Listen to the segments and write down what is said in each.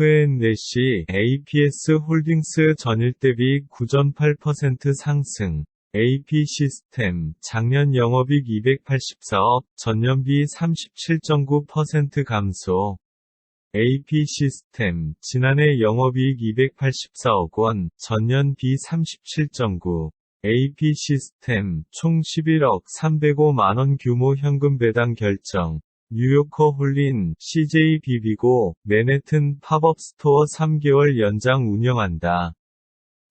F&N래시 APS 홀딩스 전일 대비 9.8% 상승. AP시스템 작년 영업이익 284억, 전년비 37.9% 감소. AP시스템 지난해 영업이익 284억 원, 전년비 37.9. AP시스템 총 11억 305만 원 규모 현금 배당 결정. 뉴요커 홀린 CJ 비비고 맨해튼 팝업 스토어 3개월 연장 운영한다.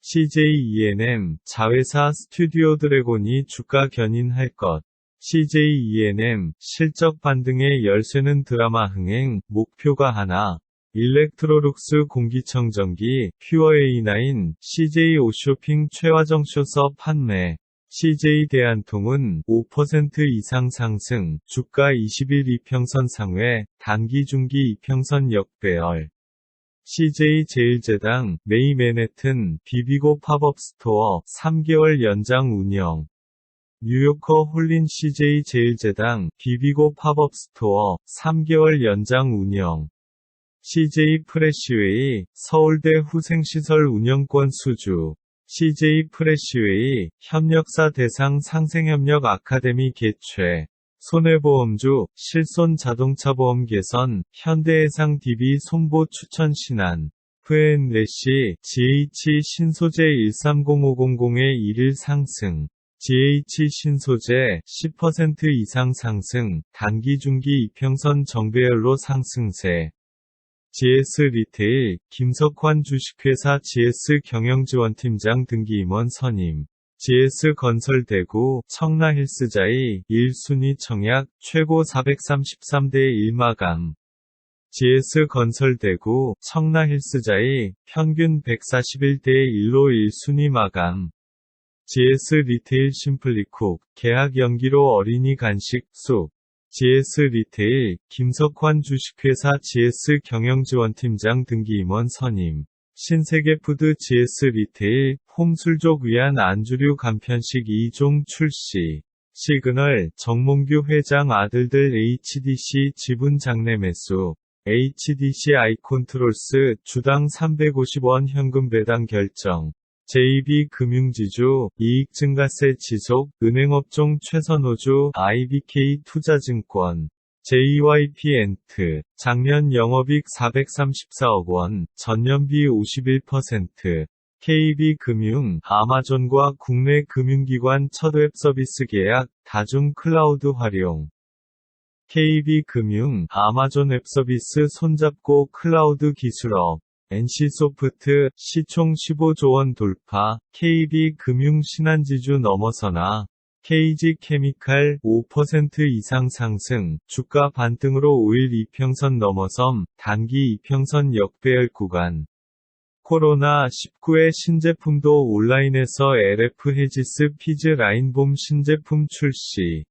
CJ E&M 자회사 스튜디오 드래곤이 주가 견인할 것. CJ E&M 실적 반등의 열쇠는 드라마 흥행, 목표가 하나. 일렉트로룩스 공기청정기, 퓨어 A9, CJ 오쇼핑 최화정 쇼서 판매. CJ 대한통운 5% 이상 상승, 주가 20일 이평선 상회, 단기 중기 이평선 역배열. CJ 제일제당, 메이 맨해튼, 비비고 팝업 스토어, 3개월 연장 운영. 뉴요커 홀린 CJ 제일제당, 비비고 팝업 스토어, 3개월 연장 운영. CJ 프레시웨이, 서울대 후생시설 운영권 수주. CJ 프레시웨이, 협력사 대상 상생협력 아카데미 개최. 손해보험주, 실손 자동차보험 개선, 현대해상 DB 손보 추천 신안. F&N래시, GH 신소재 130500의 1일 상승. GH 신소재 10% 이상 상승, 단기 중기 이평선 정배열로 상승세. GS 리테일, 김석환 주식회사 GS 경영지원팀장 등기 임원 선임. GS 건설 대구, 청라 힐스자이, 1순위 청약, 최고 433대 1 마감. GS 건설 대구, 청라 힐스자이, 평균 141대 1로 1순위 마감. GS 리테일 심플리쿡, 계약 연기로 어린이 간식, 쑥. GS 리테일, 김석환 주식회사 GS 경영지원팀장 등기 임원 선임. 신세계푸드 GS 리테일, 홈술족 위한 안주류 간편식 2종 출시. 시그널, 정몽규 회장 아들들 HDC 지분 장내 매수. HDC 아이콘트롤스, 주당 350원 현금 배당 결정. JB금융지주, 이익 증가세 지속, 은행업종 최선호주, IBK 투자증권. JYP엔트, 작년 영업이익 434억 원, 전년비 51%. KB금융, 아마존과 국내 금융기관 첫 웹서비스 계약, 다중 클라우드 활용. KB금융, 아마존 웹서비스 손잡고 클라우드 기술업. NC소프트, 시총 15조 원 돌파, KB금융 신한지주 넘어서나. KG케미칼 5% 이상 상승, 주가 반등으로 5일 이평선 넘어섬, 단기 이평선 역배열 구간. 코로나19의 신제품도 온라인에서 LF 헤지스 피즈 라인봄 신제품 출시.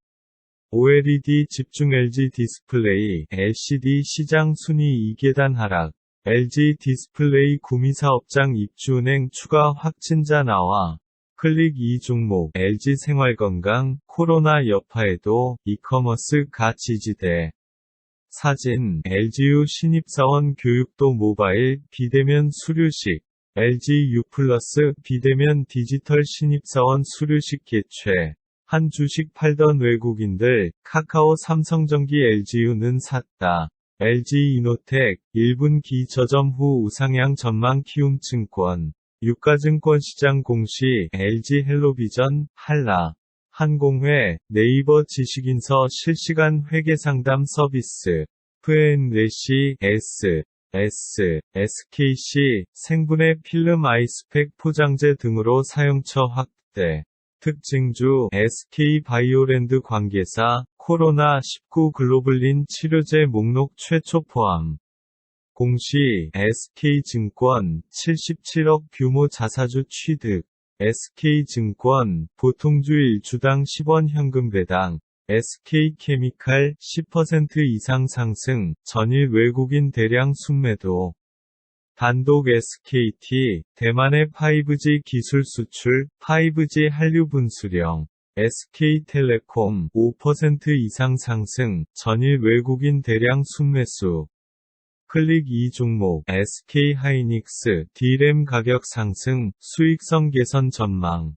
OLED 집중 LG 디스플레이, LCD 시장 순위 2계단 하락. LG 디스플레이 구미사업장 입주은행 추가 확진자 나와. 클릭 2종목, LG 생활건강, 코로나 여파에도, 이커머스 가 지지대. 사진, LGU 신입사원 교육도 모바일, 비대면 수료식. LGU 플러스, 비대면 디지털 신입사원 수료식 개최. 한 주식 팔던 외국인들, 카카오 삼성전기 LGU는 샀다. LG이노텍, 1분 기저점 후 우상향 전망 키움증권. 유가증권시장 공시, LG 헬로비전, 한라. 한공회, 네이버 지식인서 실시간 회계상담 서비스. F&N래시, SKC, 생분해 필름 아이스팩 포장재 등으로 사용처 확대. 특징주, SK바이오랜드 관계사, 코로나19 글로벌린 치료제 목록 최초 포함. 공시, SK증권, 77억 규모 자사주 취득. SK증권, 보통주 1주당 10원 현금 배당. SK케미칼, 10% 이상 상승, 전일 외국인 대량 순매도. 단독 SKT, 대만의 5G 기술 수출, 5G 한류 분수령. SK텔레콤, 5% 이상 상승, 전일 외국인 대량 순매수. 클릭 2종목 SK하이닉스 D램 가격 상승, 수익성 개선 전망.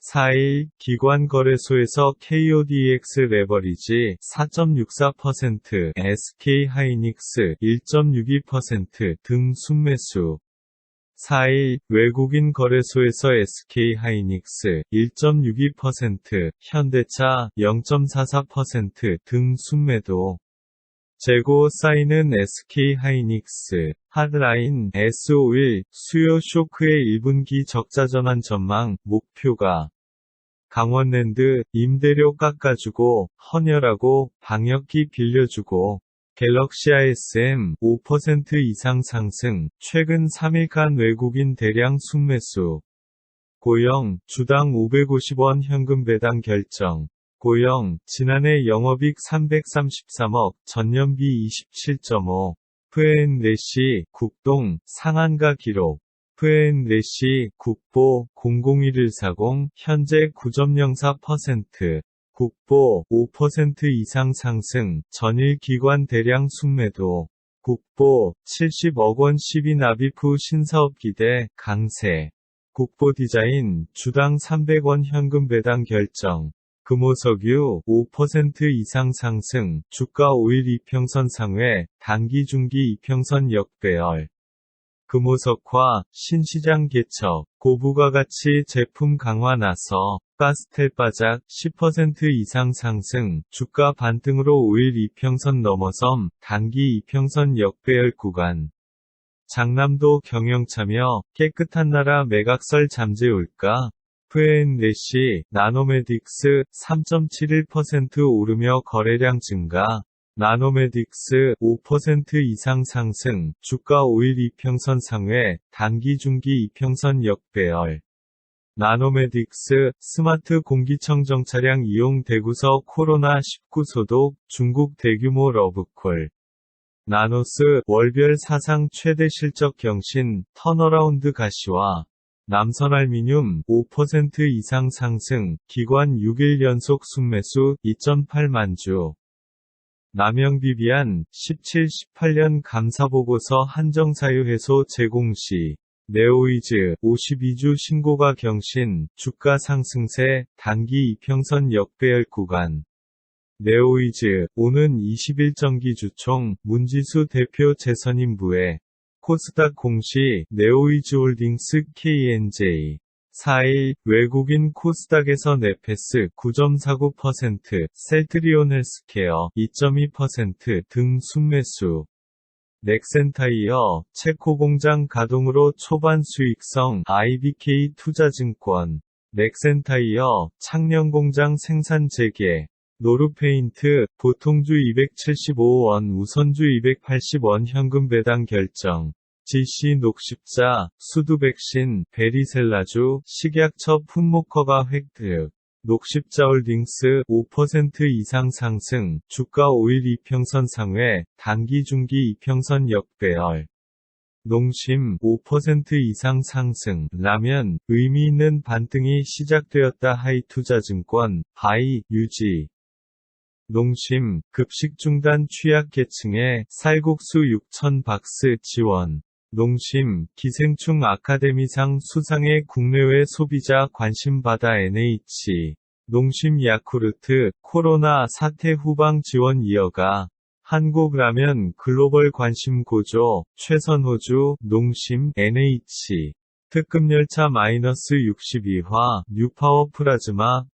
4일 기관거래소에서 KODX 레버리지 4.64%, SK하이닉스 1.62% 등 순매수. 4일 외국인 거래소에서 SK하이닉스 1.62%, 현대차 0.44% 등 순매도. 재고 쌓이는 SK하이닉스, 핫라인 S51 수요 쇼크의 1분기 적자 전환 전망, 목표가 강원랜드 임대료 깎아주고, 헌혈하고, 방역기 빌려주고, 갤럭시 ISM 5% 이상 상승, 최근 3일간 외국인 대량 순매수. 고영, 주당 550원 현금 배당 결정. 고영, 지난해 영업이익 333억, 전년비 27.5. 프앤레시, 국동, 상한가 기록. 프앤레시, 국보, 001140, 현재 9.04%. 국보, 5% 이상 상승, 전일 기관 대량 순매도. 국보, 70억 원 12 납입 후 신사업 기대, 강세. 국보 디자인, 주당 300원 현금 배당 결정. 금호석유, 5% 이상 상승, 주가 5일 이평선 상회, 단기 중기 이평선 역배열. 금호석화, 신시장 개척, 고부가가치 제품 강화 나서, 파스텔 바작, 10% 이상 상승, 주가 반등으로 5일 이평선 넘어섬, 단기 이평선 역배열 구간. 장남도 경영차며, 깨끗한 나라 매각설 잠재울까? 프앤레시, 나노메딕스, 3.71% 오르며 거래량 증가. 나노메딕스 5% 이상 상승, 주가 5일 이평선 상회, 단기 중기 이평선 역배열. 나노메딕스, 스마트 공기청정 차량 이용 대구서 코로나19 소독, 중국 대규모 러브콜. 나노스, 월별 사상 최대 실적 경신, 턴어라운드 가시화. 남선알미늄, 5% 이상 상승, 기관 6일 연속 순매수, 2.8만 주. 남영비비안, 17-18년 감사보고서 한정사유 해소 제공 시. 네오이즈, 52주 신고가 경신, 주가 상승세, 단기 이평선 역배열 구간. 네오이즈, 오는 21정기 주총, 문지수 대표 재선임부에. 코스닥 공시, 네오이즈홀딩스 KNJ. 4일, 외국인 코스닥에서 네페스 9.49%, 셀트리온 헬스케어 2.2% 등 순매수. 넥센타이어, 체코 공장 가동으로 초반 수익성 IBK 투자증권. 넥센타이어, 창녕 공장 생산 재개. 노르페인트, 보통주 275원 우선주 280원 현금 배당 결정. GC 녹십자, 수두백신, 베리셀라주, 식약처 풋모커가 획득. 녹십자홀딩스 5% 이상 상승, 주가 5일 이평선 상회, 단기 중기 이평선 역배열. 농심 5% 이상 상승, 라면, 의미 있는 반등이 시작되었다. 하이투자증권, 바이, 유지. 농심, 급식 중단 취약계층에 쌀국수 6천 박스 지원. 농심, 기생충 아카데미상 수상에 국내외 소비자 관심받아 NH. 농심 야쿠르트, 코로나 사태 후방 지원 이어가. 한국라면 글로벌 관심 고조, 최선호주, 농심, NH. 특급열차 -62화, 뉴파워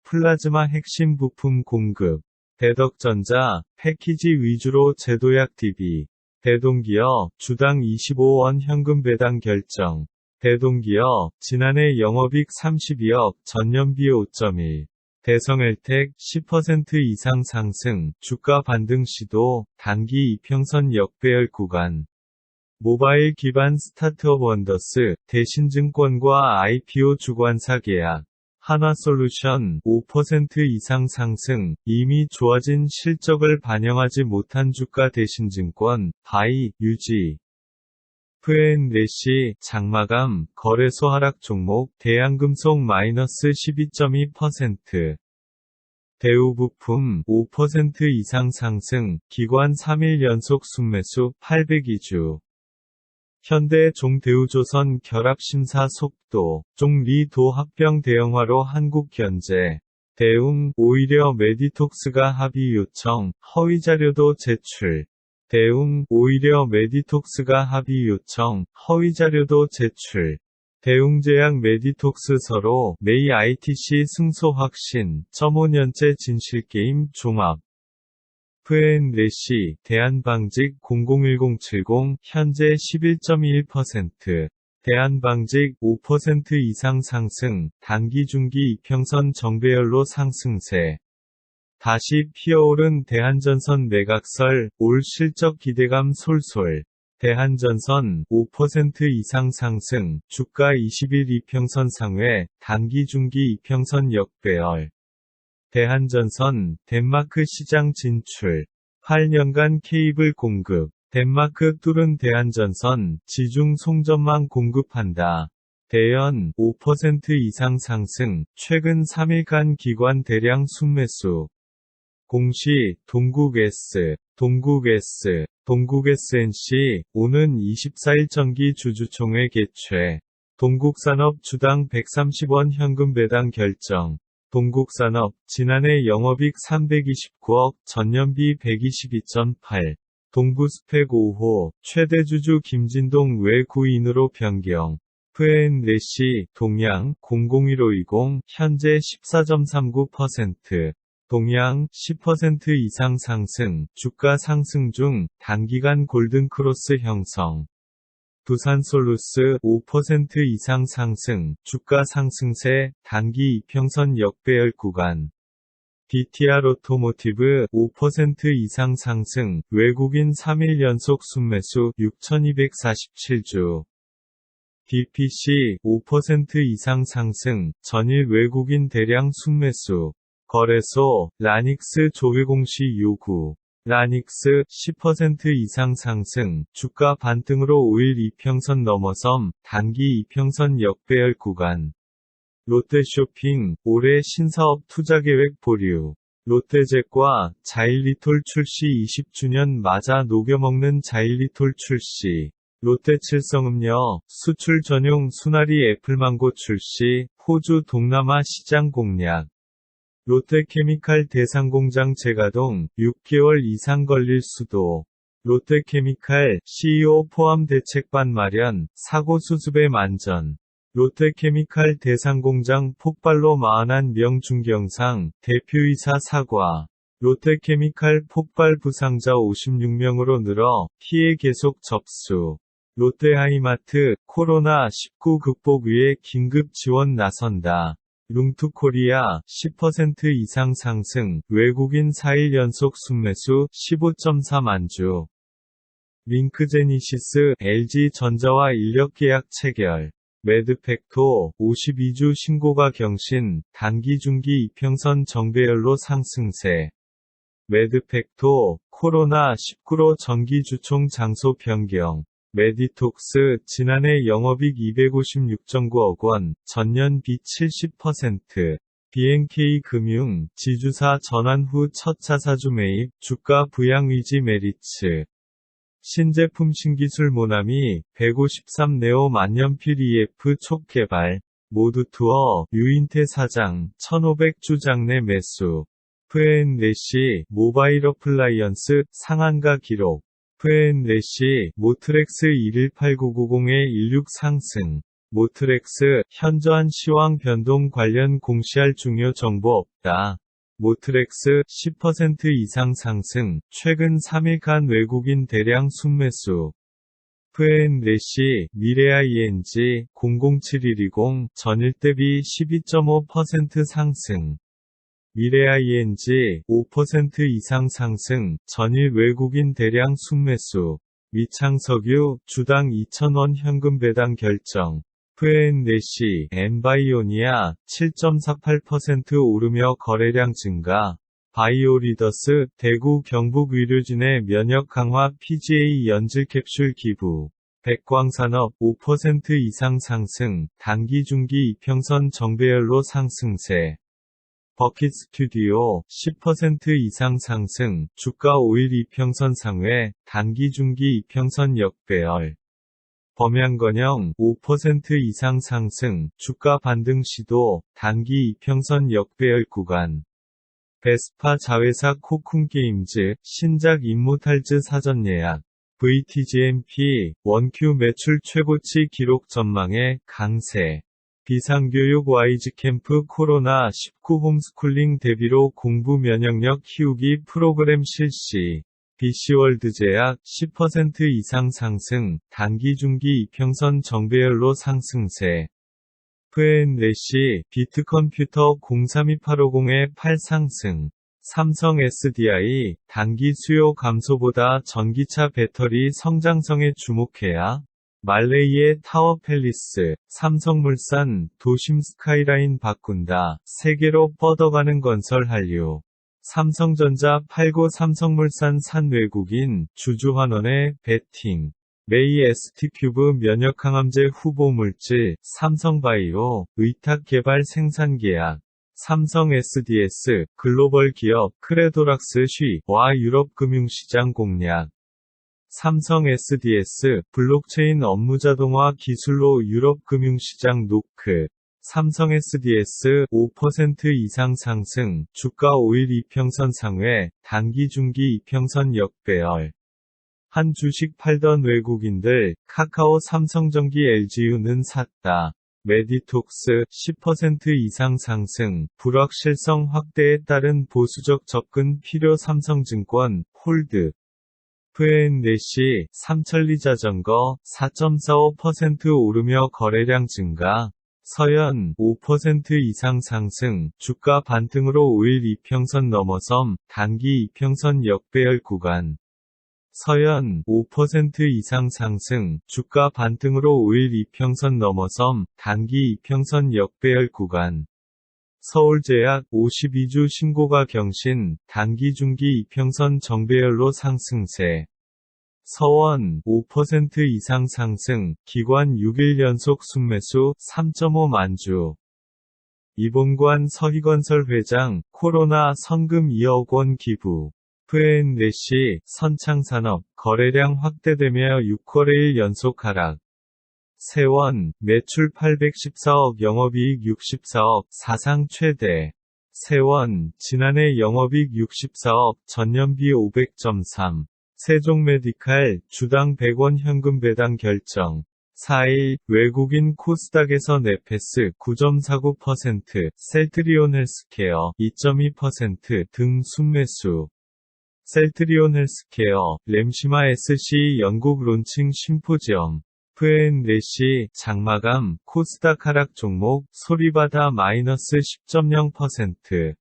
플라즈마 핵심 부품 공급. 대덕전자, 패키지 위주로 제도약 DB. 대동기업, 주당 25원 현금 배당 결정. 대동기업, 지난해 영업이익 32억, 전년비 5.1. 대성엘텍, 10% 이상 상승, 주가 반등 시도, 단기 이평선 역배열 구간. 모바일 기반 스타트업 원더스, 대신증권과 IPO 주관사 계약. 한화솔루션, 5% 이상 상승, 이미 좋아진 실적을 반영하지 못한 주가 대신증권, 바이, 유지. 프앤레시, 장마감, 거래소 하락 종목, 대양금속 -12.2%. 대우부품 5% 이상 상승, 기관 3일 연속 순매수 802주. 현대 종대우조선 결합심사 속도, 종리도 합병 대형화로 한국현재. 대웅, 오히려 메디톡스가 합의 요청, 허위자료도 제출. 대웅, 오히려 메디톡스가 합의 요청, 허위자료도 제출. 대웅제약 메디톡스 서로 메이 ITC 승소 확신, 5년째 진실게임 종합. F&N래시, 대한방직 001070, 현재 11.21%. 대한방직 5% 이상 상승, 단기 중기 이평선 정배열로 상승세. 다시 피어오른 대한전선 매각설, 올 실적 기대감 솔솔. 대한전선 5% 이상 상승, 주가 20일 이평선 상회, 단기 중기 이평선 역배열. 대한전선, 덴마크 시장 진출. 8년간 케이블 공급. 덴마크 뚫은 대한전선, 지중 송전망 공급한다. 대연, 5% 이상 상승, 최근 3일간 기관 대량 순매수. 공시, 동국S, 동국SNC, 오는 24일 정기 주주총회 개최. 동국산업 주당 130원 현금 배당 결정. 동국산업, 지난해 영업이익 329억, 전년비 122.8. 동부스펙 5호, 최대주주 김진동 외구인으로 변경. F&N래시, 동양, 001520, 현재 14.39%. 동양, 10% 이상 상승, 주가 상승 중, 단기간 골든크로스 형성. 두산솔루스, 5% 이상 상승, 주가 상승세, 단기 이평선 역배열 구간. DTR 오토모티브, 5% 이상 상승, 외국인 3일 연속 순매수, 6247주. DPC, 5% 이상 상승, 전일 외국인 대량 순매수. 거래소, 라닉스 조회공시 요구. 라닉스, 10% 이상 상승, 주가 반등으로 5일 이평선 넘어섬, 단기 이평선 역배열 구간. 롯데쇼핑, 올해 신사업 투자계획 보류. 롯데제과, 자일리톨 출시 20주년 맞아 녹여먹는 자일리톨 출시. 롯데칠성음료, 수출 전용 수나리 애플망고 출시, 호주 동남아 시장 공략. 롯데케미칼 대상공장 재가동, 6개월 이상 걸릴 수도. 롯데케미칼, CEO 포함 대책반 마련, 사고 수습에 만전. 롯데케미칼 대상공장 폭발로 마흔한 명 중경상, 대표이사 사과. 롯데케미칼 폭발 부상자 56명으로 늘어, 피해 계속 접수. 롯데하이마트, 코로나19 극복 위해 긴급 지원 나선다. 룽투코리아, 10% 이상 상승, 외국인 4일 연속 순매수, 15.4만 주. 링크제니시스, LG전자와 인력계약 체결. 매드팩토, 52주 신고가 경신, 단기 중기 이평선 정배열로 상승세. 매드팩토, 코로나19로 정기주총 장소 변경. 메디톡스, 지난해 영업이익 256.9억 원, 전년비 70%. BNK 금융, 지주사 전환 후 첫 자사주 매입, 주가 부양 의지 메리츠. 신제품 신기술 모나미, 153 네오 만년필 EF 촉 개발. 모두투어, 유인태 사장, 1500주 장내 매수. F&N래시, 모바일 어플라이언스, 상한가 기록. F&N래시, 모트렉스 118990-16 상승. 모트렉스, 현저한 시황 변동 관련 공시할 중요 정보 없다. 모트렉스, 10% 이상 상승, 최근 3일간 외국인 대량 순매수. F&N래시, 미래ING, 007120, 전일 대비 12.5% 상승. 미래ING, 5% 이상 상승, 전일 외국인 대량 순매수. 위창석유, 주당 2,000원 현금 배당 결정. F&N래시, 엠바이오니아, 7.48% 오르며 거래량 증가. 바이오리더스, 대구 경북 의료진의 면역 강화 PGA 연질 캡슐 기부. 백광산업, 5% 이상 상승, 단기 중기 이평선 정배열로 상승세. 버킷 스튜디오 10% 이상 상승, 주가 5일 이평선 상회, 단기 중기 이평선 역배열. 범양건영 5% 이상 상승, 주가 반등 시도, 단기 이평선 역배열 구간. 베스파 자회사 코쿤게임즈, 신작 임모탈즈 사전 예약. VTGMP, 원큐 매출 최고치 기록 전망에 강세. 비상교육 와이즈캠프 코로나19 홈스쿨링 대비로 공부 면역력 키우기 프로그램 실시. BC월드 제약 10% 이상 상승, 단기 중기 이평선 정배열로 상승세. F&N래시, 비트컴퓨터 032850의 8 상승. 삼성 SDI, 단기 수요 감소보다 전기차 배터리 성장성에 주목해야. 말레이의 타워 팰리스, 삼성물산, 도심 스카이라인 바꾼다, 세계로 뻗어가는 건설 한류. 삼성전자 팔고 삼성물산 산 외국인, 주주환원의 베팅. 메이 ST큐브 면역항암제 후보물질, 삼성바이오, 의탁개발 생산 계약. 삼성 SDS, 글로벌 기업, 크레도락스 쉬와 유럽 금융시장 공략. 삼성 SDS, 블록체인 업무 자동화 기술로 유럽 금융시장 노크. 삼성 SDS 5% 이상 상승, 주가 5일 이평선 상회, 단기 중기 이평선 역배열. 한 주식 팔던 외국인들, 카카오 삼성전기 LG유는 샀다. 메디톡스 10% 이상 상승, 불확실성 확대에 따른 보수적 접근 필요 삼성증권, 홀드. F&N래시, 삼천리자전거 4.45% 오르며 거래량 증가. 서현 5% 이상 상승, 주가 반등으로 5일 이평선 넘어섬, 단기 이평선 역배열 구간. 서현 5% 이상 상승, 주가 반등으로 5일 이평선 넘어섬, 단기 이평선 역배열 구간. 서울제약 52주 신고가 경신, 단기 중기 이평선 정배열로 상승세. 서원 5% 이상 상승, 기관 6일 연속 순매수 3.5만 주. 이봉관 서희건설 회장, 코로나 성금 2억 원 기부. F&N래시, 선창산업, 거래량 확대되며 6거래일 연속 하락. 세원, 매출 814억 영업이익 64억, 사상 최대. 세원, 지난해 영업이익 64억, 전년비 500.3. 세종메디칼, 주당 100원 현금 배당 결정. 4일, 외국인 코스닥에서 네페스 9.49%, 셀트리온 헬스케어 2.2% 등 순매수. 셀트리온 헬스케어, 램시마 SC 영국 론칭 심포지엄. F&N래시, 장마감, 코스닥 하락 종목, 소리바다 마이너스 10.0%.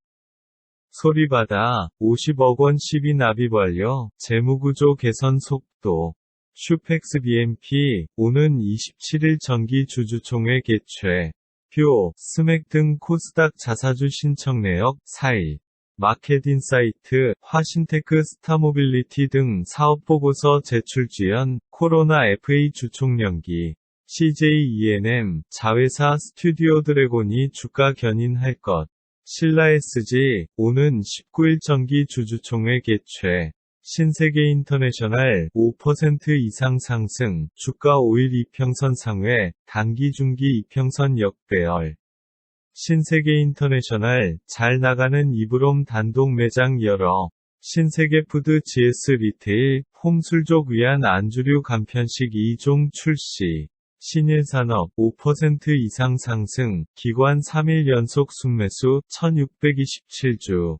소리바다, 50억 원 시비 납입 완료, 재무구조 개선 속도. 슈펙스 BMP, 오는 27일 정기 주주총회 개최. 표, 스맥 등 코스닥 자사주 신청 내역, 4일. 마켓인사이트, 화신테크 스타모빌리티 등 사업보고서 제출 지연, 코로나 FA 주총연기. CJ E&M, 자회사 스튜디오 드래곤이 주가 견인할 것. 신라SG, 오는 19일 정기 주주총회 개최. 신세계인터내셔널, 5% 이상 상승, 주가 5일 이평선 상회, 단기 중기 이평선 역배열. 신세계인터내셔널, 잘 나가는 이브롬 단독 매장 열어. 신세계푸드 GS 리테일, 홈술족 위한 안주류 간편식 2종 출시. 신일산업, 5% 이상 상승, 기관 3일 연속 순매수, 1627주.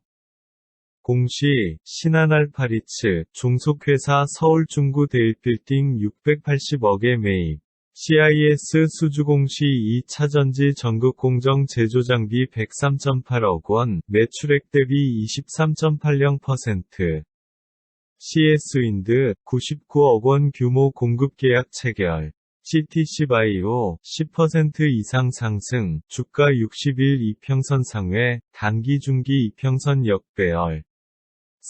공시, 신한알파리츠, 종속회사 서울중구 대일빌딩 680억에 매입. CIS 수주공시 2차전지 전극공정 제조장비 103.8억 원, 매출액 대비 23.80%. CS윈드, 99억 원 규모 공급계약 체결. CTC바이오, 10% 이상 상승, 주가 60일 이평선 상회, 단기 중기 이평선 역배열.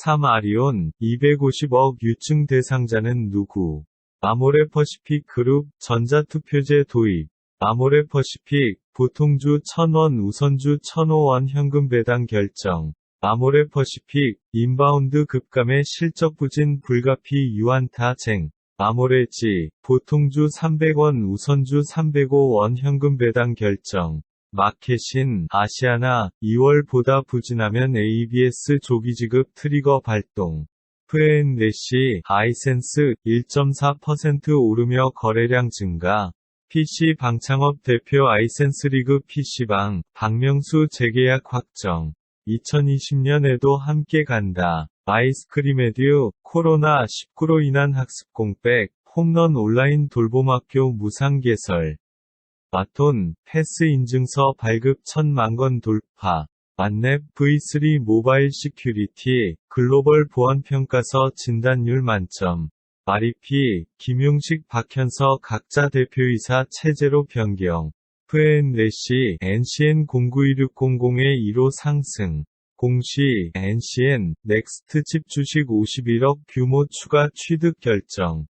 3아리온, 250억 유증 대상자는 누구? 아모레퍼시픽 그룹, 전자투표제 도입. 아모레퍼시픽, 보통주 1,000원 우선주 1,005원 현금 배당 결정. 아모레 퍼시픽, 인바운드 급감에 실적 부진 불가피 유안타 쟁. 아모레지, 보통주 300원 우선주 305원 현금 배당 결정. 마켓인, 아시아나, 2월보다 부진하면 ABS 조기지급 트리거 발동. F&N래시, 아이센스, 1.4% 오르며 거래량 증가. PC 방창업 대표 아이센스리그 PC방, 박명수 재계약 확정. 2020년에도 함께 간다. 아이스크림에듀, 코로나19로 인한 학습 공백, 홈런 온라인 돌봄학교 무상 개설. 마톤, 패스 인증서 발급 1,000만 건 돌파. 왓랩 V3 모바일 시큐리티, 글로벌 보안평가서 진단율 만점. 마리피, 김용식 박현서 각자 대표이사 체제로 변경. F&N래시, NCN 091600의 1호 상승. 공시, NCN, 넥스트칩 주식 51억 규모 추가 취득 결정.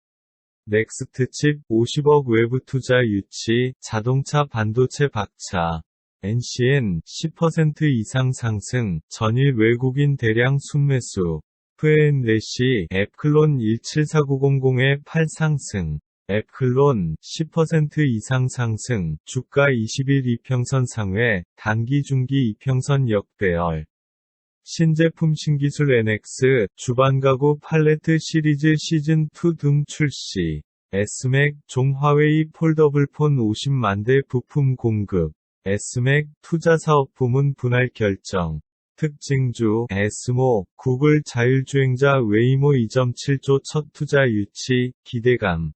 넥스트칩, 50억 외부 투자 유치, 자동차 반도체 박차. NCN, 10% 이상 상승, 전일 외국인 대량 순매수. F&N래시, 앱클론 174900의 8 상승. 앱클론, 10% 이상 상승, 주가 20일 이평선 상회, 단기 중기 이평선 역배열. 신제품 신기술 NX, 주반가구 팔레트 시리즈 시즌2 등 출시. S맥, 종화웨이 폴더블폰 50만 대 부품 공급. S맥, 투자사업 부문 분할 결정. 특징주, S모, 구글 자율주행자 웨이모 2.7조 첫 투자 유치, 기대감.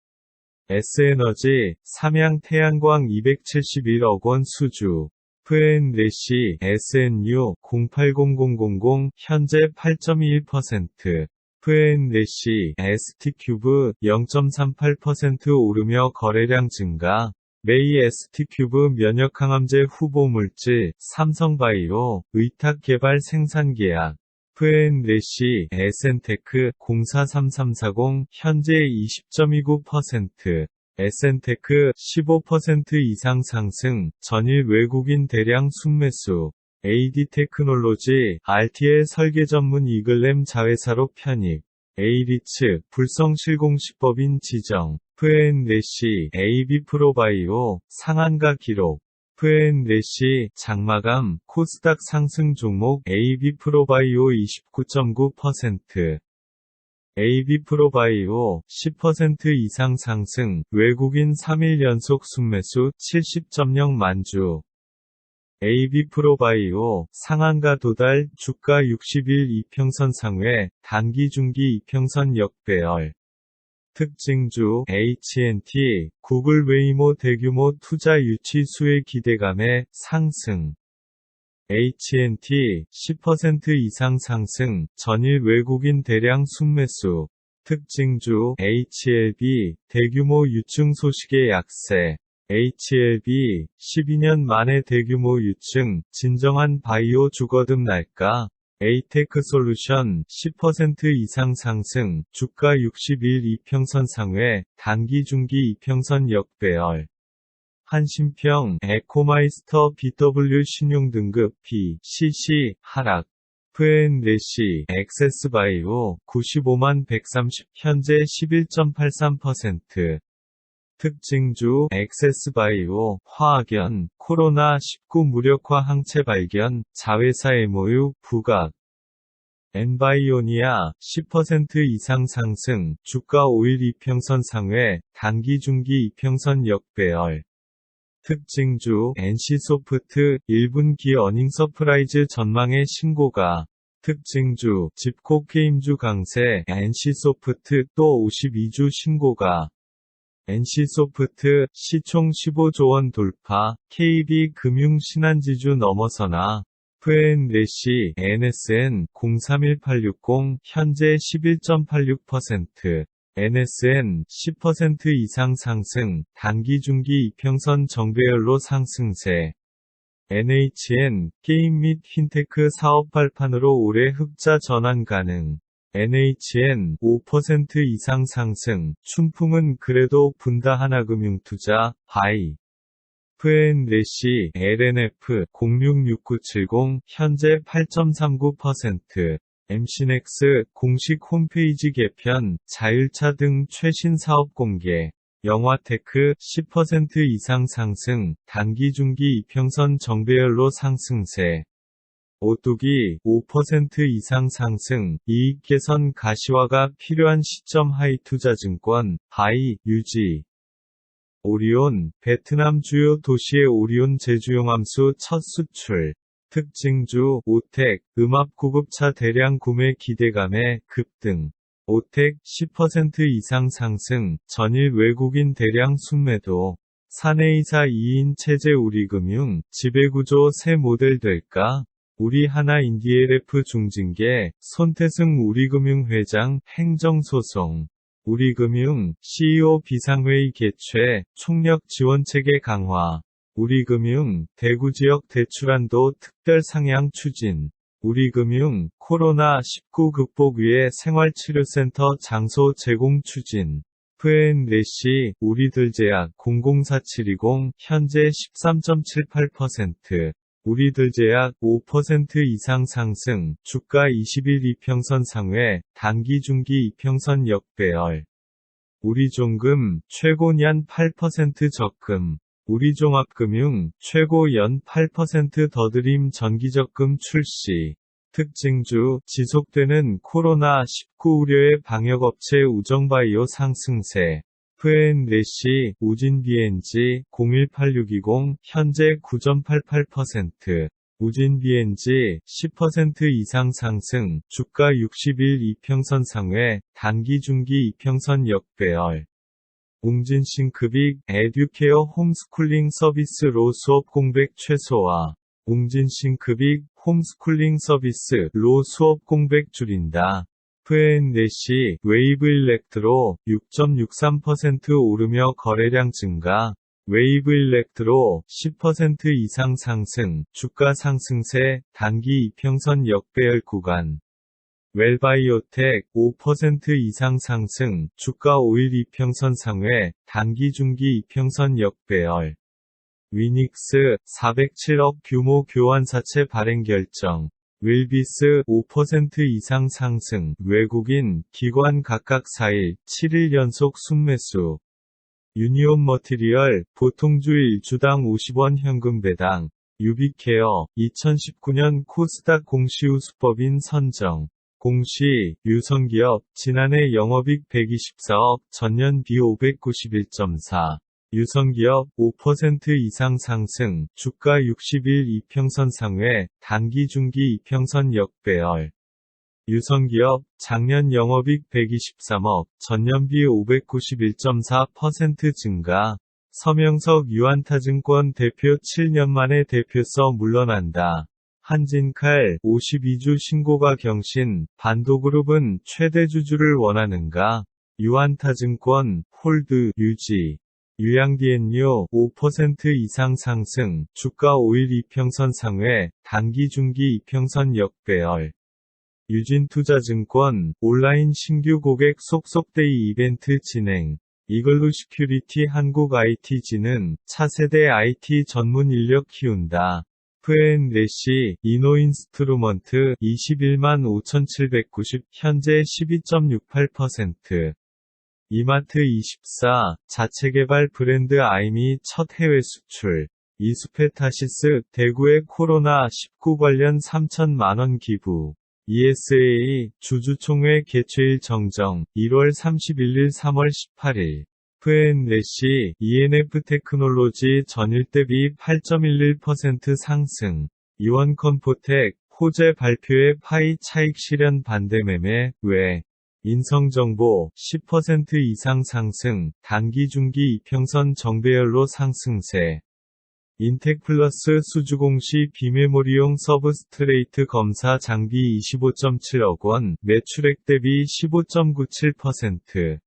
S에너지, 삼양 태양광 271억 원 수주. F&N래시, SNU, 080000, 현재 8.21%. F&N래시, ST큐브, 0.38% 오르며 거래량 증가. 메이 ST큐브 면역항암제 후보물질, 삼성바이오, 의탁개발 생산 계약. F&N래시, 에센테크, 043340, 현재 20.29%. 에센테크, 15% 이상 상승, 전일 외국인 대량 순매수. AD테크놀로지, RTL 설계 전문 이글램 자회사로 편입. A리츠, 불성실공시법인 지정. F&N래시, AB프로바이오, 상한가 기록. F&N래시, 장마감, 코스닥 상승 종목 AB프로바이오 29.9%. AB프로바이오, 10% 이상 상승, 외국인 3일 연속 순매수 70.0만 주. AB프로바이오, 상한가 도달, 주가 60일 이평선 상회, 단기 중기 이평선 역배열. 특징주, H&T, 구글 웨이모 대규모 투자 유치 수혜 기대감에 상승. H&T, 10% 이상 상승, 전일 외국인 대량 순매수. 특징주, HLB, 대규모 유증 소식의 약세. HLB, 12년 만에 대규모 유증, 진정한 바이오 주거듭 날까? 에이테크솔루션, 10% 이상 상승, 주가 60일 이평선 상회, 단기 중기 이평선 역배열. 한신평, 에코마이스터 BW 신용등급 B, CC, 하락. F&N래시, 액세스바이오, 95만 130, 현재 11.83%. 특징주, 액세스바이오, 화학연, 코로나19 무력화 항체 발견, 자회사 MOU, 부각. 엔바이오니아, 10% 이상 상승, 주가 5일 이평선 상회, 단기 중기 이평선 역배열. 특징주, NC소프트, 1분기 어닝 서프라이즈 전망의 신고가. 특징주, 집코게임주 강세, NC소프트, 또 52주 신고가. NC소프트, 시총 15조 원 돌파, KB금융신한지주 넘어서나. F&N래시, NSN, 031860, 현재 11.86%. NSN, 10% 이상 상승, 단기 중기 이평선 정배열로 상승세. NHN, 게임 및 핀테크 사업 발판으로 올해 흑자 전환 가능. NHN, 5% 이상 상승, 춘풍은 그래도 분다 하나금융투자, 바이. F&N LNF 066970 현재 8.39%. MC넥스 공식 홈페이지 개편, 자율차 등 최신 사업 공개. 영화테크 10% 이상 상승, 단기 중기 이평선 정배열로 상승세. 오뚜기 5% 이상 상승, 이익 개선 가시화가 필요한 시점 하이투자증권, 바이, 유지. 오리온, 베트남 주요 도시의 오리온 제주용암수 첫 수출. 특징주, 오텍, 음압 구급차 대량 구매 기대감에 급등. 오텍 10% 이상 상승, 전일 외국인 대량 순매도. 사내이사 2인 체제 우리금융, 지배구조 새 모델 될까? 우리하나인디엘F 중징계, 손태승 우리금융 회장 행정소송. 우리금융, CEO 비상회의 개최, 총력 지원체계 강화. 우리금융, 대구지역 대출한도 특별 상향 추진. 우리금융, 코로나19 극복 위해 생활치료센터 장소 제공 추진. F&N 우리들제약 004-720 현재 13.78%. 우리들제약 5% 이상 상승, 주가 20일 이평선 상회, 단기 중기 이평선 역배열. 우리종금, 최고 연 8% 적금. 우리종합금융, 최고 연 8% 더드림 정기적금 출시. 특징주, 지속되는 코로나19 우려의 방역업체 우정바이오 상승세. F&N 우진BNG 018620 현재 9.88%. 우진BNG 10% 이상 상승, 주가 60일 이평선 상회, 단기 중기 이평선 역배열. 웅진싱크빅 에듀케어 홈스쿨링 서비스로 수업 공백 최소화. 웅진싱크빅 홈스쿨링 서비스로 수업 공백 줄인다. F&N 웨이브 일렉트로 6.63% 오르며 거래량 증가. 웨이브 일렉트로 10% 이상 상승, 주가 상승세, 단기 이평선 역배열 구간. 웰바이오텍 5% 이상 상승, 주가 5일 이평선 상회, 단기 중기 이평선 역배열. 위닉스 407억 규모 교환사채 발행 결정. 윌비스 5% 이상 상승, 외국인, 기관 각각 4일, 7일 연속 순매수. 유니온 머티리얼, 보통주 1주당 50원 현금 배당. 유비케어, 2019년 코스닥 공시우수법인 선정. 공시, 유성기업, 지난해 영업이익 124억, 전년비 591.4. 유성기업 5% 이상 상승, 주가 60일 이평선 상회, 단기 중기 이평선 역배열. 유성기업, 작년 영업이익 123억, 전년비 591.4% 증가. 서명석 유안타증권 대표 7년 만에 대표서 물러난다. 한진칼 52주 신고가 경신, 반도그룹은 최대 주주를 원하는가? 유안타증권, 홀드, 유지. 유양디엔유 5% 이상 상승, 주가 5일 이평선 상회, 단기 중기 이평선 역배열. 유진투자증권, 온라인 신규 고객 속속데이 이벤트 진행. 이글루 시큐리티 한국 IT지는 차세대 IT 전문 인력 키운다. F&N 이노인스트루먼트 21만 5,790 현재 12.68%. 이마트24 자체개발 브랜드 아이미 첫 해외 수출. 이수페타시스 대구의 코로나19 관련 3천만원 기부. ESA 주주총회 개최일 정정 1월 31일 3월 18일. F&N ENF 테크놀로지 전일 대비 8.11% 상승. 이원컴포텍 호재 발표에 파이 차익 실현 반대 매매, 왜? 인성정보 10% 이상 상승, 단기 중기 이평선 정배열로 상승세. 인텍플러스 수주공시 비메모리용 서브스트레이트 검사 장비 25.7억 원, 매출액 대비 15.97%.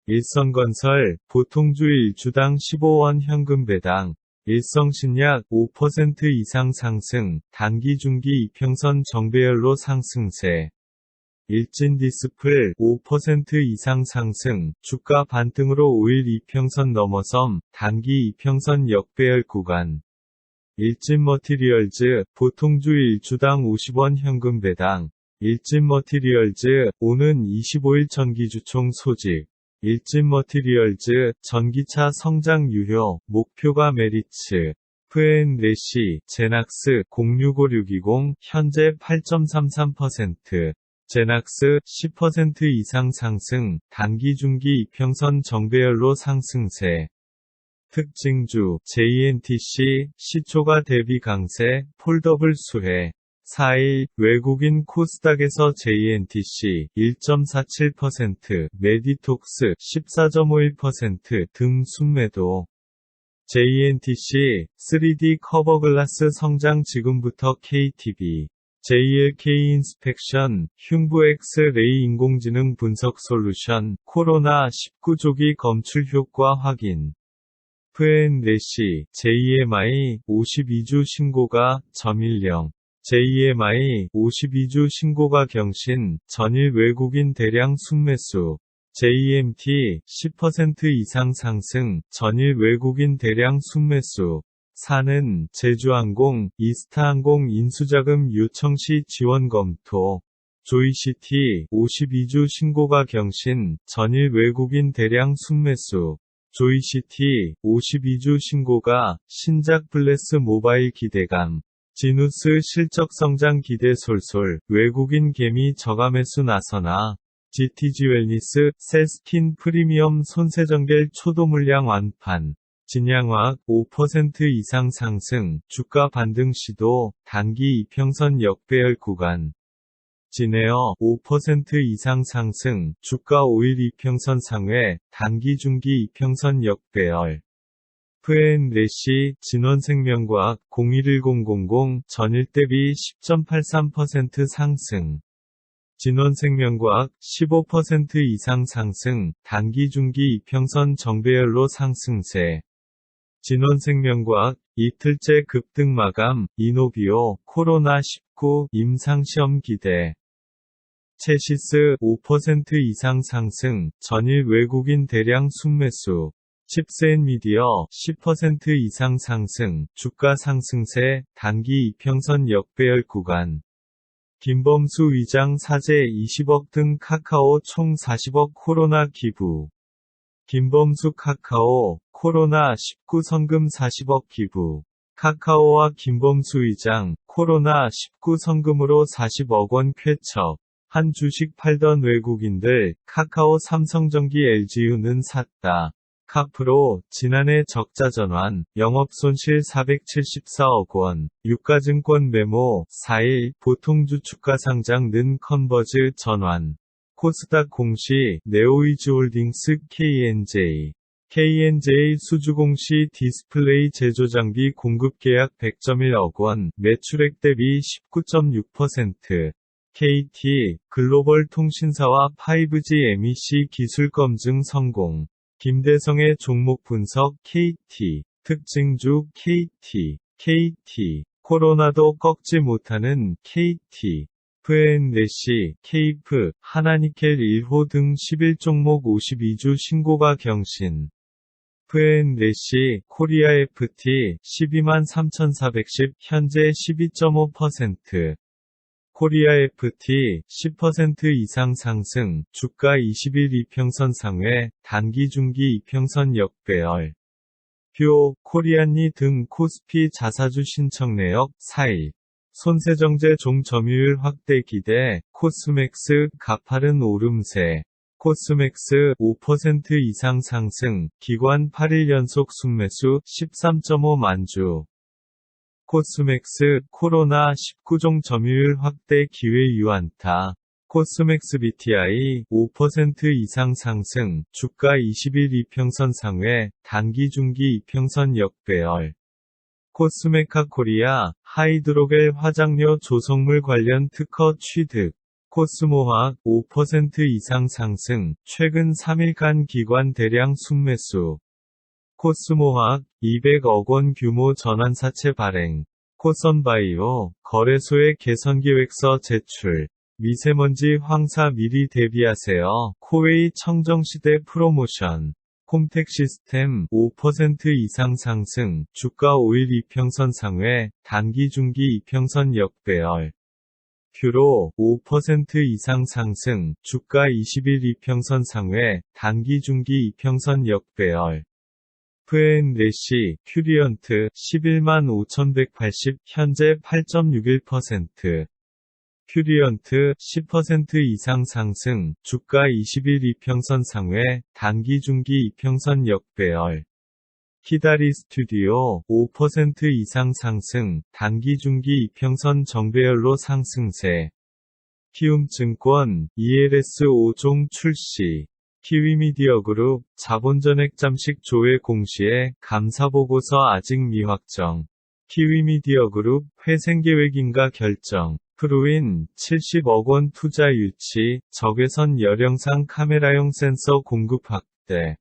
일성건설, 보통주 1주당 15원 현금 배당. 일성신약 5% 이상 상승, 단기 중기 이평선 정배열로 상승세. 일진 디스플 5% 이상 상승, 주가 반등으로 5일 이평선 넘어섬, 단기 이평선 역배열 구간. 일진 머티리얼즈, 보통주 1주당 50원 현금 배당. 일진 머티리얼즈, 오는 25일 전기주총 소집. 일진 머티리얼즈, 전기차 성장 유효, 목표가 메리츠. F&N래시, 제낙스, 065620, 현재 8.33%. 제낙스, 10% 이상 상승, 단기 중기 이평선 정배열로 상승세. 특징주, JNTC, 시초가 대비 강세, 폴더블 수혜. 4일, 외국인 코스닥에서 JNTC, 1.47%, 메디톡스, 14.51% 등 순매도. JNTC, 3D 커버글라스 성장 지금부터 KTB. JLK 인스펙션, 흉부엑스 레이 인공지능 분석 솔루션, 코로나19 조기 검출 효과 확인. F&N래시, JEMI, 52주 신고가, 점일령. JEMI, 52주 신고가 경신, 전일 외국인 대량 순매수. JEMT, 10% 이상 상승, 전일 외국인 대량 순매수. 4는 제주항공, 이스타항공 인수자금 요청 시 지원 검토. 조이시티, 52주 신고가 경신, 전일 외국인 대량 순매수. 조이시티, 52주 신고가, 신작 블레스 모바일 기대감. 지누스 실적 성장 기대 솔솔, 외국인 개미 저가 매수 나서나. GTG 웰니스, 셀스킨 프리미엄 손세정겔 초도 물량 완판. 진양화학 5% 이상 상승, 주가 반등 시도, 단기 이평선 역배열 구간. 진에어 5% 이상 상승, 주가 5일 이평선 상회, 단기 중기 이평선 역배열. F&N래시, 진원생명과학 011000, 전일 대비 10.83% 상승. 진원생명과학 15% 이상 상승, 단기 중기 이평선 정배열로 상승세. 진원생명과학, 이틀째 급등 마감, 이노비오, 코로나19, 임상시험 기대. 체시스, 5% 이상 상승, 전일 외국인 대량 순매수. 칩스앤미디어, 10% 이상 상승, 주가 상승세, 단기 이평선 역배열 구간. 김범수 의장 사재 20억 등 카카오 총 40억 코로나 기부. 김범수 카카오, 코로나19 성금 40억 기부. 카카오와 김범수 의장, 코로나19 성금으로 40억 원 쾌척. 한 주식 팔던 외국인들, 카카오 삼성전기 LG유는 샀다. 카프로, 지난해 적자 전환, 영업손실 474억 원, 유가증권 메모, 4일, 보통주 주가상장 는 컨버즈 전환. 코스닥 공시, 네오이즈홀딩스 KNJ. KNJ 수주공시 디스플레이 제조장비 공급계약 100.1억 원, 매출액 대비 19.6%. KT, 글로벌 통신사와 5G MEC 기술 검증 성공. 김대성의 종목 분석 KT, 특징주 KT, 코로나도 꺾지 못하는 KT, F&N래시, 케이프, 하나니켈 1호 등 11종목 52주 신고가 경신. F&N래시, 코리아 FT, 123,410, 현재 12.5%. 코리아 FT, 10% 이상 상승, 주가 20일 이평선 상회, 단기 중기 이평선 역배열. 표, 코리안리 등 코스피 자사주 신청 내역, 4일. 손세정제 종 점유율 확대 기대, 코스맥스, 가파른 오름세. 코스맥스, 5% 이상 상승, 기관 8일 연속 순매수, 13.5만 주. 코스맥스, 코로나19 종 점유율 확대 기회 유안타. 코스맥스 BTI, 5% 이상 상승, 주가 20일 이평선 상회, 단기 중기 이평선 역배열. 코스메카 코리아, 하이드로겔 화장료 조성물 관련 특허 취득. 코스모화학, 5% 이상 상승, 최근 3일간 기관 대량 순매수. 코스모화학, 200억 원 규모 전환사채 발행. 코선바이오, 거래소에 개선계획서 제출. 미세먼지 황사 미리 대비하세요. 코웨이 청정시대 프로모션. 홈택 시스템 5% 이상 상승, 주가 5일 이평선 상회, 단기 중기 이평선 역배열. 큐로 5% 이상 상승, 주가 20일 이평선 상회, 단기 중기 이평선 역배열. F&N래시, 큐리언트 115,180, 현재 8.61%. 큐리언트 10% 이상 상승, 주가 20일 이평선 상회, 단기 중기 이평선 역배열. 키다리 스튜디오 5% 이상 상승, 단기 중기 이평선 정배열로 상승세. 키움증권 ELS 5종 출시. 키위미디어그룹 자본전액 잠식 조회 공시에 감사보고서 아직 미확정. 키위미디어그룹 회생계획인가 결정. 프루인 70억 원 투자 유치, 적외선 열영상 카메라용 센서 공급 확대.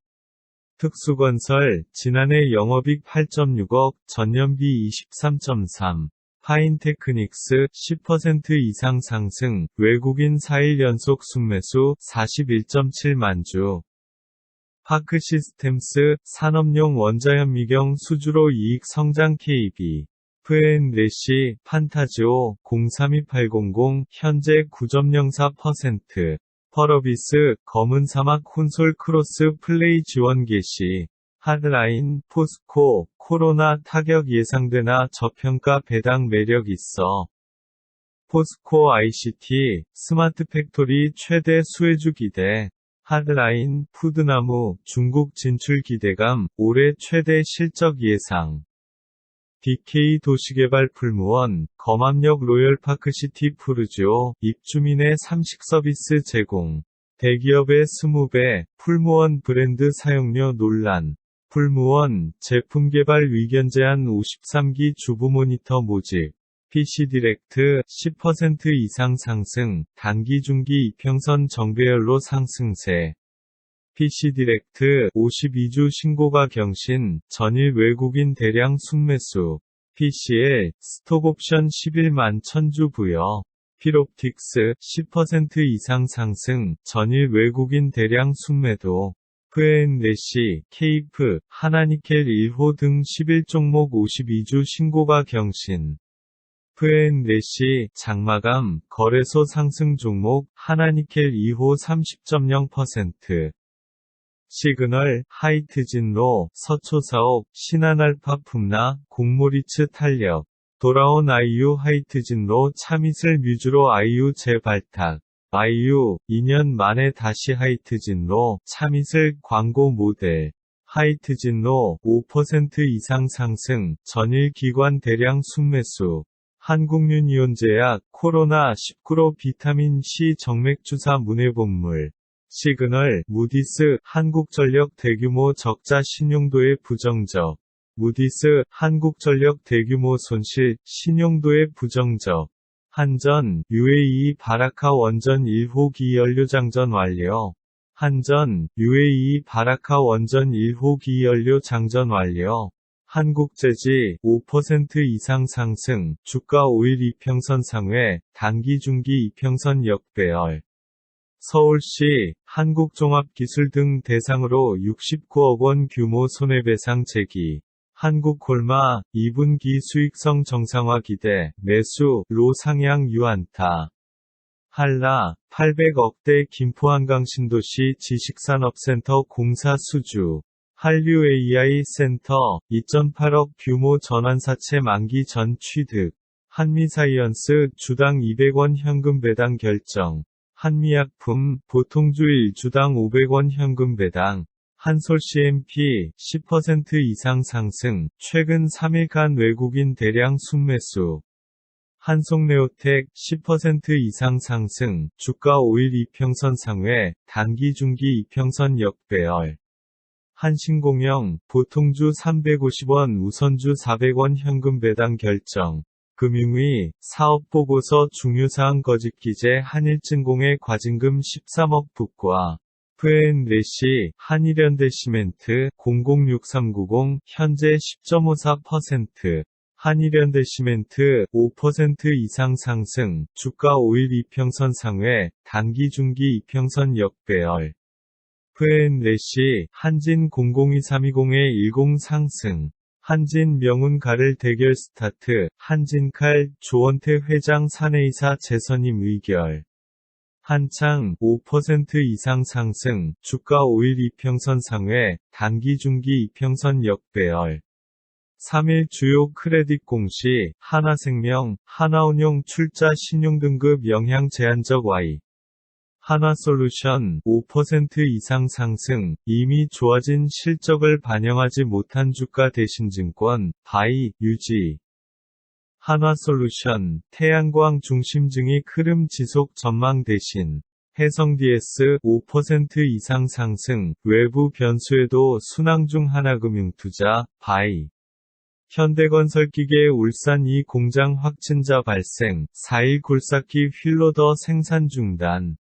특수건설 지난해 영업이익 8.6억, 전년비 23.3. 파인테크닉스 10% 이상 상승, 외국인 4일 연속 순매수 41.7만 주. 파크시스템스 산업용 원자현미경 수주로 이익 성장 KB. F&N래시 판타지오 032800 현재 9.04%. 펄어비스 검은 사막 콘솔 크로스 플레이 지원 개시. 하드라인 포스코 코로나 타격 예상되나 저평가 배당 매력 있어. 포스코 ICT 스마트 팩토리 최대 수혜주 기대. 하드라인 푸드나무 중국 진출 기대감 올해 최대 실적 예상. DK 도시개발 풀무원 검암역 로열파크시티 푸르지오 입주민의 삼식 서비스 제공. 대기업의 20배 풀무원 브랜드 사용료 논란. 풀무원 제품 개발 위견 제한 53기 주부 모니터 모집. PC디렉트 10% 이상 상승, 단기 중기 이평선 정배열로 상승세. PC디렉트 52주 신고가 경신, 전일 외국인 대량 순매수. PCL 스톡옵션 11만 1000주 부여. 필옵틱스 10% 이상 상승, 전일 외국인 대량 순매도. F&N래시, 케이프, 하나니켈 1호 등 11종목 52주 신고가 경신. F&N래시, 장마감, 거래소 상승 종목, 하나니켈 2호 30.0%. 시그널, 하이트진로, 서초사옥, 신한알파 품나, 공모리츠 탄력. 돌아온 아이유 하이트진로 참이슬 뮤즈로 아이유 재발탁. 아이유, 2년 만에 다시 하이트진로, 참이슬 광고 모델. 하이트진로, 5% 이상 상승, 전일 기관 대량 순매수. 한국윤이온제약, 코로나19로 비타민C 정맥주사 문해본물. 시그널, 무디스, 한국전력 대규모 적자 신용도의 부정적. 무디스, 한국전력 대규모 손실, 신용도의 부정적. 한전, UAE 바라카 원전 1호기 연료장전 완료. 한전, UAE 바라카 원전 1호기 연료 장전 완료. 한국재지 5% 이상 상승, 주가 5일 이평선 상회, 단기 중기 이평선 역배열. 서울시, 한국종합기술 등 대상으로 69억 원 규모 손해배상 제기. 한국콜마 2분기 수익성 정상화 기대, 매수로 상향 유안타. 한라 800억대 김포한강 신도시 지식산업센터 공사 수주. 한류 AI 센터 2.8억 규모 전환사채 만기 전 취득. 한미사이언스 주당 200원 현금 배당 결정. 한미약품 보통주 1주당 500원 현금 배당. 한솔CMP 10% 이상 상승, 최근 3일간 외국인 대량 순매수. 한송네오텍 10% 이상 상승, 주가 5일 이평선 상회, 단기 중기 이평선 역배열. 한신공영 보통주 350원 우선주 400원 현금 배당 결정. 금융위 사업보고서 중요사항 거짓기재 한일증공해 과징금 13억 북과. F&N래시, 한일현대시멘트 006390 현재 10.54%. 한일현대시멘트 5% 이상 상승, 주가 5일 이평선 상회, 단기 중기 이평선 역배열. F&N래시, 한진 002320-10 상승. 한진 명운가를 대결 스타트, 한진칼, 조원태 회장 사내이사 재선임 의결. 한창 5% 이상 상승, 주가 5일 이평선 상회, 단기 중기 이평선 역배열. 3일 주요 크레딧 공시, 하나생명, 하나운용 출자 신용등급 영향 제한적 Y. 하나솔루션 5% 이상 상승, 이미 좋아진 실적을 반영하지 못한 주가 대신증권, 바이, 유지. 한화솔루션, 태양광 중심증이 흐름 지속 전망 대신, 해성 DS 5% 이상 상승, 외부 변수에도 순항 중 하나금융투자, 바이. 현대건설기계 울산 2 공장 확진자 발생, 4일 굴삭기 휠로더 생산 중단.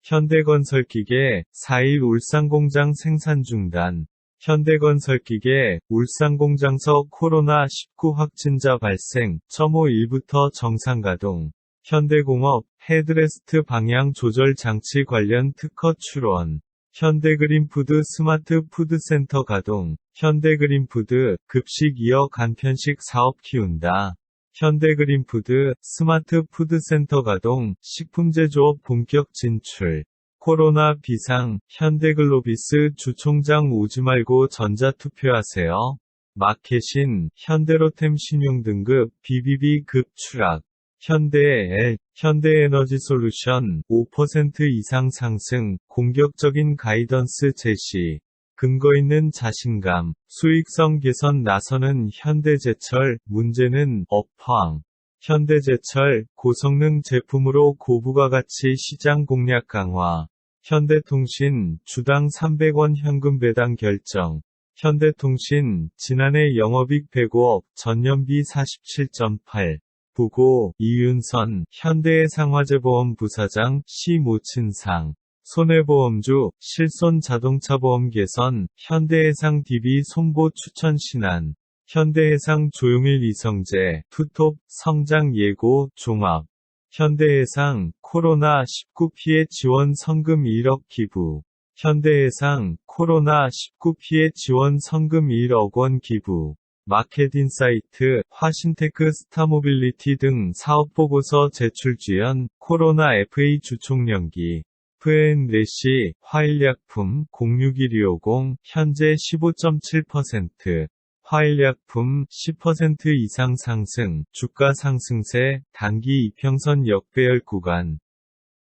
현대건설기계, 4일 울산공장 생산 중단. 현대건설기계, 울산공장서 코로나19 확진자 발생, 5일부터 정상가동. 현대공업, 헤드레스트 방향 조절 장치 관련 특허 출원. 현대그린푸드 스마트 푸드센터 가동. 현대그린푸드, 급식 이어 간편식 사업 키운다. 현대그린푸드, 스마트 푸드센터 가동, 식품제조업 본격 진출. 코로나 비상, 현대글로비스 주총장 오지 말고 전자투표하세요. 마켓인, 현대로템 신용등급, BBB 급 추락. 현대L, 현대에너지솔루션, 5% 이상 상승, 공격적인 가이던스 제시. 근거 있는 자신감, 수익성 개선 나서는 현대제철, 문제는 업황. 현대제철, 고성능 제품으로 고부가 가치 시장 공략 강화. 현대통신, 주당 300원 현금 배당 결정. 현대통신, 지난해 영업이익 105억, 전년비 47.8. 부고, 이윤선, 현대해상화재보험 부사장, 시 모친상. 손해보험주, 실손 자동차보험 개선, 현대해상 DB 손보 추천 신안. 현대해상 조용일 이성재, 투톱, 성장 예고, 종합. 현대해상, 코로나19 피해 지원 성금 1억 기부. 현대해상, 코로나19 피해 지원 성금 1억 원 기부. 마켓인사이트, 화신테크 스타모빌리티 등 사업보고서 제출 지연, 코로나 FA 주총연기. F&N래시, 화일약품, 061-250, 현재 15.7%. 화일약품, 10% 이상 상승, 주가 상승세, 단기 이평선 역배열 구간.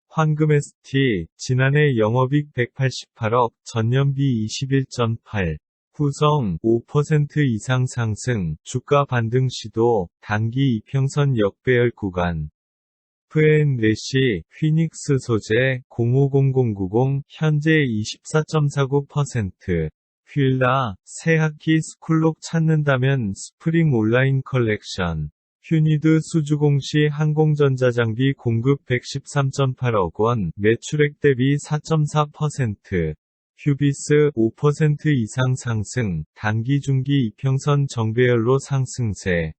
황금ST, 지난해 영업이익 188억, 전년비 21.8. 후성, 5% 이상 상승, 주가 반등 시도, 단기 이평선 역배열 구간. F&N래시, 휘닉스 소재, 050090, 현재 24.49%. 휠라, 새 학기 스쿨룩 찾는다면 스프링 온라인 컬렉션. 휴니드 수주공시 항공전자 장비 공급 113.8억 원, 매출액 대비 4.4%. 휴비스 5% 이상 상승, 단기 중기 이평선 정배열로 상승세.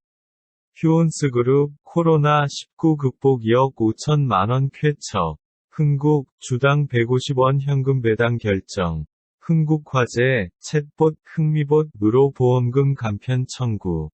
휴온스그룹, 코로나19 극복 2억 5천만원 쾌척. 흥국, 주당 150원 현금 배당 결정. 흥국화재, 챗봇, 흥미봇, 으로 보험금 감편 청구.